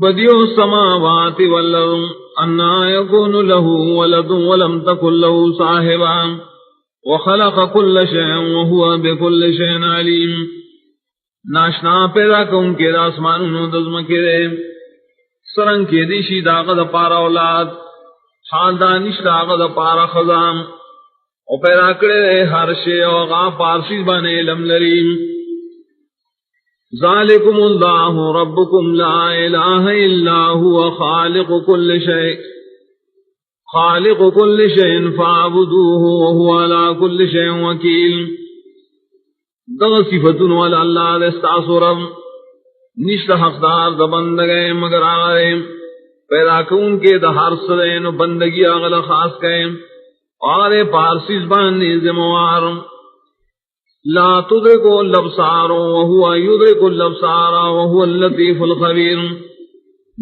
بديع السماوات والأرض أنى يكون له ولد ولم تكن له صاحبة وخلق كل شيء وهو بكل شيء عليم. ناشنا پیدا کون کے آسمانونو دزم کے دے سرنگ کے دیشی داغ دا پارا اولاد حال دانش داغ دا پارا خزام او پیدا کرے ہر شے او غا پارسی بانے علم لریم. ذالکم اللہ ربکم لا الہ الا هو خالق كل شيء فاعبدوه وهو على كل شيء وکیل. دغ صفتن والا اللہ دستاسو رب نشت حقدار دا بندگئے مگر آئے پیدا کون کے دا ہر سرین بندگی اغلا خاص کئے آرے پارسیز باننی زموار. لا تدرکو الابصار وهو يدرک الابصار وهو اللطیف الخبیر.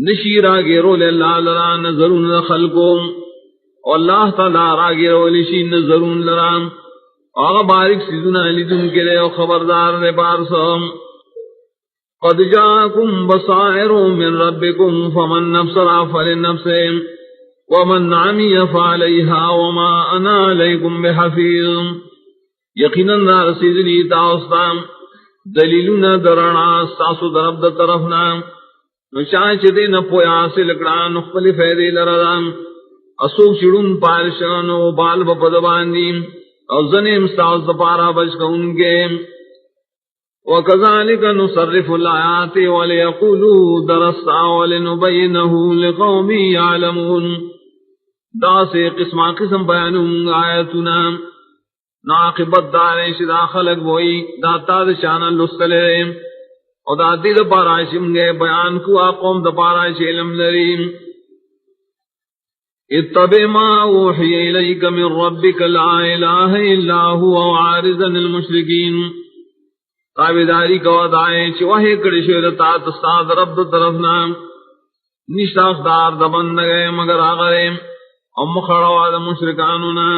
نشی راگیرو للہ لرا نظرون خلقو واللہ تعالی راگیرو لشی نظرون لرا آغا بارک سیدنا لیدن کے لئے خبردار دے پارسم. قد جاکم بصائر من ربکم فمن نبصر فلنفسه ومن عمی فعلیہا وما انا علیکم بحفیظ. یقیناً رسیدلی تاؤستام دلیلنا درنا ساسو درب در طرفنا نشاچ دے نپویا سے لکڑا نخبل فیدے لردام اسوک چڑن پارشان و بال بپد باندیم اور زنیم ساز دپارا بچ کا ان کے. وَكَذَلِكَ نُصَرِّفُ الْآيَاتِ وَلِيَقُولُوا دَرَسْتَ وَلِنُبَيِّنَهُ لِقَوْمٍ يَعْلَمُونَ. دا سے قسم بیانوں آیتنا ناقبت دارے شدا خلق وہی داتا دشانہ لسلے اور داتی دا پاراشم گے بیان کو آقوم دا پاراش علم لریم. اتبع ما اوحی الیک من ربک لا الہ الا هو وعارضا المشرکین. تابداری کا وعدائے چوہے کڑشویر تات استاد رب دا طرفنا نشتاق دار دا بندگے مگر آغرے ام خڑواد مشرکانونا.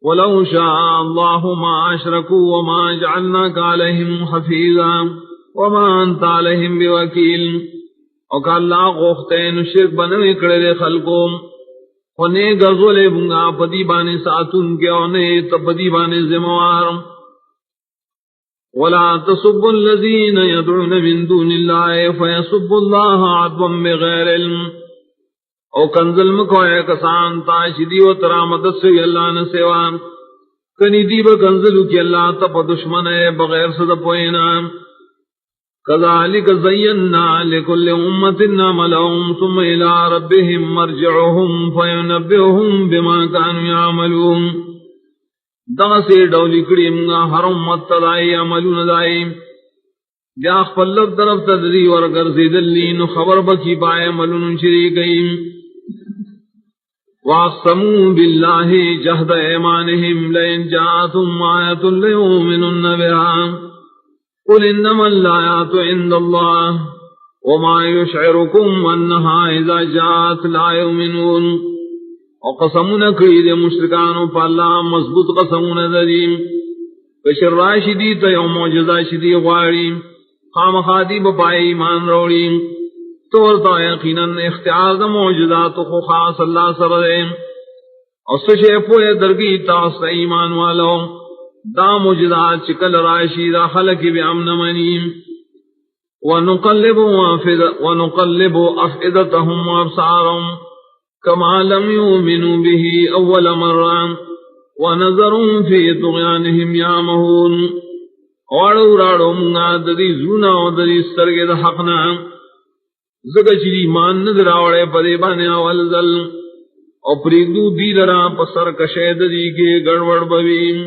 ولو شاء الله ما اشركوا وما جعلناك عليهم حفيظا وما انت عليهم بوكيل. او کہ اللہ غوختین شرک بنوے کڑے دے خلقوں ونے گزولے بنگا پدی بانے ساتون کے اونے تپدی بانے زموار. ولا تسبوا الذين يدعون من دون الله فيسبوا الله عدوا بغير علم. او کنزل مکوئے کسان تاشدی و ترامت سے اللہ نے سوا کنی دیب کنزلو کی اللہ تپ دشمن ہے بغیر صد پوئینا. کذالک زینا لکل امت عملهم ثم الى ربهم مرجعهم فینبئهم بما كانوا يعملون. دا سے ڈولی کڑی منگا ہر امت تدائی عملون دائی بیا خفلت طرف تدری ورگر زیدلین خبر بکی پائے عملون شریکیم. وَاقْسَمُوا بِاللَّهِ جَهْدَ أَيْمَانِهِمْ لَئِنْ جَاءَتْهُمْ آيَةٌ لَيُؤْمِنُنَّ بِهَا قُلْ إِنَّمَا الْآيَاتُ عِندَ اللَّهِ وَمَا يُشْعِرُكُمْ أَنَّهَا إِذَا جَاءَتْ لَا يُؤْمِنُونَ. وقسمون کړي د مشرکانو په الله مضبوط قسمونه دریم بشر راشدی ته یو معجزه شدی غواړي خامخادی به پای ایمان وروړي. طور تا یقیناً اختیار دا معجزات خو خاص اللہ سر دے اور سشے پوئے درگی تاس ایمان والو دا معجزات چکل راشی دا خلقی بی امن منیم. ونقلب افئدتهم وابصارهم کما لم یؤمنوا به اول مران ونظرهم فی طغیانهم یعمہون. وارو راڑو منگا دری زونا و دری سرگ دا حقنا زگا چلی مان نظر آوڑے پدے بانے اول ذل اور پریدو دی لرا پسر کشید دی کے گڑوڑ بویم.